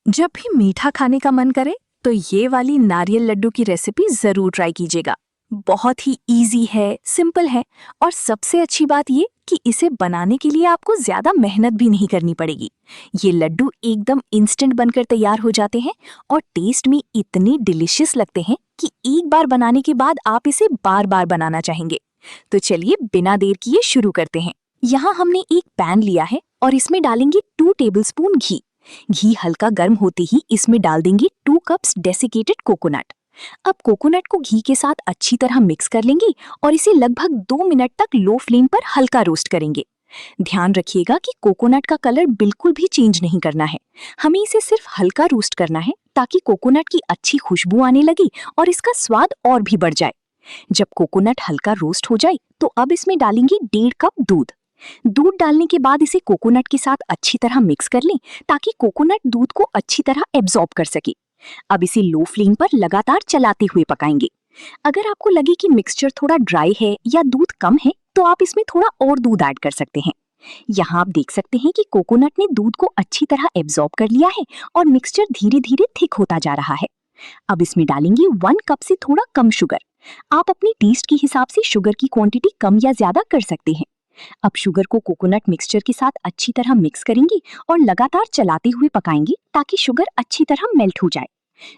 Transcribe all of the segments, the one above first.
जब भी मीठा खाने का मन करे तो ये वाली नारियल लड्डू की रेसिपी जरूर ट्राई कीजिएगा। बहुत ही इजी है, सिंपल है और सबसे अच्छी बात ये कि इसे बनाने के लिए आपको ज्यादा मेहनत भी नहीं करनी पड़ेगी। ये लड्डू एकदम इंस्टेंट बनकर तैयार हो जाते हैं और टेस्ट में इतने डिलिशियस लगते हैं कि एक बार बनाने के बाद आप इसे बार बार बनाना चाहेंगे। तो चलिए बिना देर किए शुरू करते हैं। यहाँ हमने एक पैन लिया है और इसमें डालेंगे 2 टेबलस्पून घी। घी हल्का गर्म होते ही इसमें डाल देंगे 2 कप्स डेसिकेटेड कोकोनट। अब कोकोनट को घी के साथ अच्छी तरह मिक्स कर लेंगे और इसे लगभग 2 मिनट तक लो फ्लेम पर हल्का रोस्ट करेंगे। ध्यान रखिएगा कि कोकोनट का कलर बिल्कुल भी चेंज नहीं करना है। हमें इसे सिर्फ हल्का रोस्ट करना है ताकि कोकोनट की अच्छी खुशबू आने लगे और इसका स्वाद और भी बढ़ जाए। जब कोकोनट हल्का रोस्ट हो जाए तो अब इसमें डालेंगे 1.5 कप दूध। दूध डालने के बाद इसे कोकोनट के साथ अच्छी तरह मिक्स कर लें ताकि कोकोनट दूध को अच्छी तरह एब्जॉर्ब कर सके। अब इसे लो फ्लेम पर लगातार चलाते हुए पकाएंगे। अगर आपको लगे कि मिक्सचर थोड़ा ड्राई है या दूध कम है तो आप इसमें थोड़ा और दूध ऐड कर सकते हैं। यहाँ आप देख सकते हैं कि कोकोनट ने दूध को अच्छी तरह एब्जॉर्ब कर लिया है और मिक्सचर धीरे धीरे थिक होता जा रहा है। अब इसमें डालेंगे 1 कप से थोड़ा कम शुगर। आप अपनी टेस्ट के हिसाब से शुगर की क्वांटिटी कम या ज्यादा कर सकते हैं। अब शुगर को कोकोनट मिक्सचर के साथ अच्छी तरह मिक्स करेंगे और लगातार चलाते हुए पकाएंगे ताकि शुगर अच्छी तरह मेल्ट हो जाए।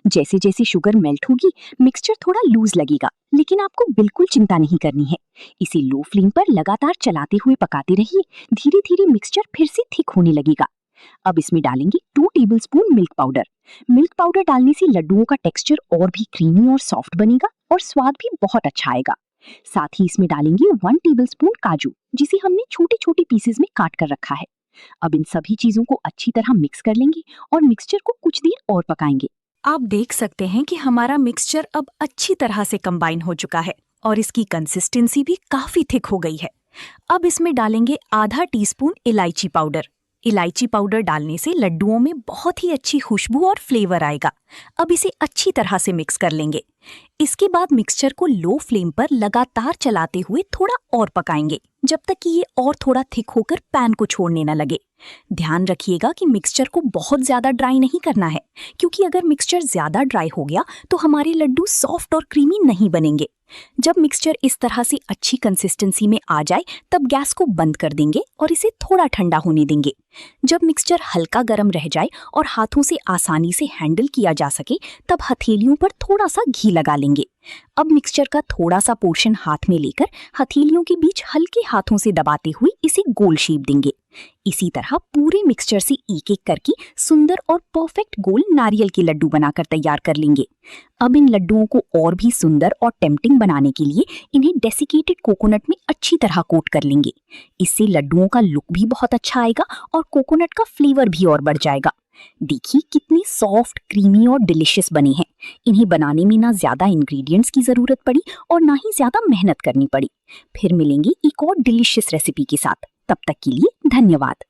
जैसे जैसे शुगर मेल्ट होगी मिक्सचर थोड़ा लूज लगेगा, लेकिन आपको बिल्कुल चिंता नहीं करनी है। इसे लो फ्लेम पर लगातार चलाते हुए पकाते रहिए। धीरे धीरे मिक्सचर फिर से थिक होने लगेगा। अब इसमें डालेंगे 2 tablespoon milk powder. Milk powder डालने से लड्डुओं का टेक्सचर और भी क्रीमी और सॉफ्ट बनेगा और स्वाद भी बहुत अच्छा आएगा। साथ ही इसमें डालेंगे 1 टेबलस्पून काजू, जिसे हमने छोटे छोटे पीसेस में काट कर रखा है। अब इन सभी चीजों को अच्छी तरह मिक्स कर लेंगे और मिक्सचर को कुछ देर और पकाएंगे। आप देख सकते हैं कि हमारा मिक्सचर अब अच्छी तरह से कंबाइन हो चुका है और इसकी कंसिस्टेंसी भी काफी थिक हो गई है। अब इसमें डालेंगे आधा टीस्पून इलायची पाउडर। इलायची पाउडर डालने से लड्डुओं में बहुत ही अच्छी खुशबू और फ्लेवर आएगा। अब इसे अच्छी तरह से मिक्स कर लेंगे। इसके बाद मिक्सचर को लो फ्लेम पर लगातार चलाते हुए थोड़ा और पकाएंगे जब तक कि ये और थोड़ा थिक होकर पैन को छोड़ने न लगे। ध्यान रखिएगा कि मिक्सचर को बहुत ज्यादा ड्राई नहीं करना है, क्योंकि अगर मिक्सचर ज्यादा ड्राई हो गया तो हमारे लड्डू सॉफ्ट और क्रीमी नहीं बनेंगे। जब मिक्सचर इस तरह से अच्छी कंसिस्टेंसी में आ जाए तब गैस को बंद कर देंगे और इसे थोड़ा ठंडा होने देंगे। जब मिक्सचर हल्का गर्म रह जाए और हाथों से आसानी से हैंडल किया जा सके तब हथेलियों पर थोड़ा सा घी लगा लेंगे। अब मिक्सचर का थोड़ा सा पोर्शन हाथ में लेकर हथेलियों के बीच हल्के हाथों से दबाते हुए इसे गोल शेप देंगे। इसी तरह पूरे मिक्सचर से एक एक करके सुंदर और परफेक्ट गोल नारियल के लड्डू बनाकर तैयार कर लेंगे। अब इन लड्डुओं को और भी सुंदर और टेम्पटिंग बनाने के लिए इन्हें डेसिकेटेड कोकोनट में अच्छी तरह कोट कर लेंगे। इससे लड्डुओं का लुक भी बहुत अच्छा आएगा और कोकोनट का फ्लेवर भी और बढ़ जाएगा। देखिए कितनी सॉफ्ट, क्रीमी और डिलिशियस बने हैं। इन्हें बनाने में ना ज्यादा इंग्रेडिएंट्स की जरूरत पड़ी और ना ही ज्यादा मेहनत करनी पड़ी। फिर मिलेंगे एक और डिलिशियस रेसिपी के साथ। तब तक के लिए धन्यवाद।